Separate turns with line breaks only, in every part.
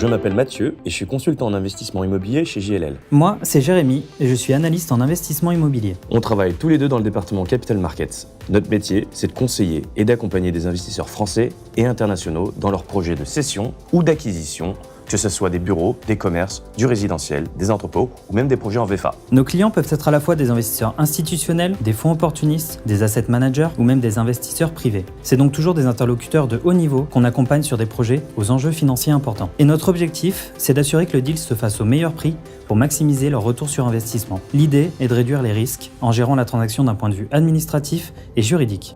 Je m'appelle Mathieu et je suis consultant en investissement immobilier chez JLL.
Moi, c'est Jérémy et je suis analyste en investissement immobilier.
On travaille tous les deux dans le département Capital Markets. Notre métier, c'est de conseiller et d'accompagner des investisseurs français et internationaux dans leurs projets de cession ou d'acquisition, que ce soit des bureaux, des commerces, du résidentiel, des entrepôts ou même des projets en VFA.
Nos clients peuvent être à la fois des investisseurs institutionnels, des fonds opportunistes, des asset managers ou même des investisseurs privés. C'est donc toujours des interlocuteurs de haut niveau qu'on accompagne sur des projets aux enjeux financiers importants. Et notre objectif, c'est d'assurer que le deal se fasse au meilleur prix pour maximiser leur retour sur investissement. L'idée est de réduire les risques en gérant la transaction d'un point de vue administratif et juridique.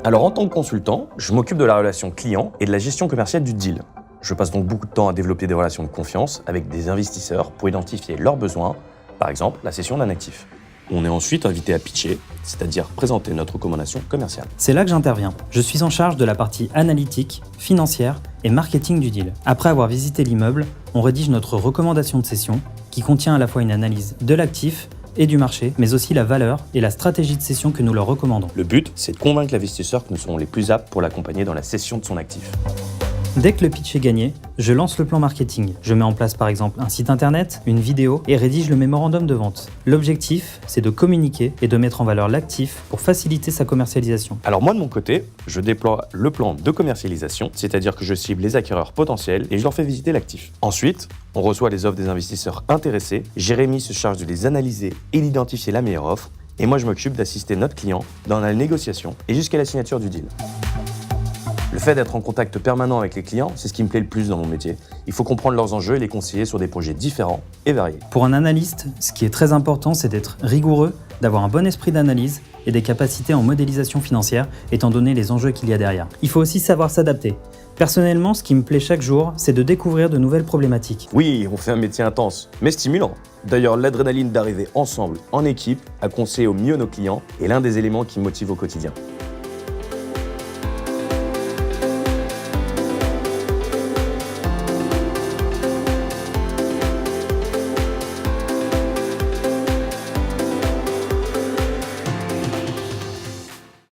Alors en tant que consultant, je m'occupe de la relation client et de la gestion commerciale du deal. Je passe donc beaucoup de temps à développer des relations de confiance avec des investisseurs pour identifier leurs besoins, par exemple la cession d'un actif. On est ensuite invité à pitcher, c'est-à-dire présenter notre recommandation commerciale.
C'est là que j'interviens. Je suis en charge de la partie analytique, financière et marketing du deal. Après avoir visité l'immeuble, on rédige notre recommandation de cession qui contient à la fois une analyse de l'actif et du marché, mais aussi la valeur et la stratégie de cession que nous leur recommandons.
Le but, c'est de convaincre l'investisseur que nous serons les plus aptes pour l'accompagner dans la cession de son actif.
Dès que le pitch est gagné, je lance le plan marketing. Je mets en place par exemple un site internet, une vidéo et rédige le mémorandum de vente. L'objectif, c'est de communiquer et de mettre en valeur l'actif pour faciliter sa commercialisation.
Alors moi de mon côté, je déploie le plan de commercialisation, c'est-à-dire que je cible les acquéreurs potentiels et je leur fais visiter l'actif. Ensuite, on reçoit les offres des investisseurs intéressés. Jérémy se charge de les analyser et d'identifier la meilleure offre. Et moi je m'occupe d'assister notre client dans la négociation et jusqu'à la signature du deal. Le fait d'être en contact permanent avec les clients, c'est ce qui me plaît le plus dans mon métier. Il faut comprendre leurs enjeux et les conseiller sur des projets différents et variés.
Pour un analyste, ce qui est très important, c'est d'être rigoureux, d'avoir un bon esprit d'analyse et des capacités en modélisation financière, étant donné les enjeux qu'il y a derrière. Il faut aussi savoir s'adapter. Personnellement, ce qui me plaît chaque jour, c'est de découvrir de nouvelles problématiques.
Oui, on fait un métier intense, mais stimulant. D'ailleurs, l'adrénaline d'arriver ensemble, en équipe, à conseiller au mieux nos clients est l'un des éléments qui me motive au quotidien.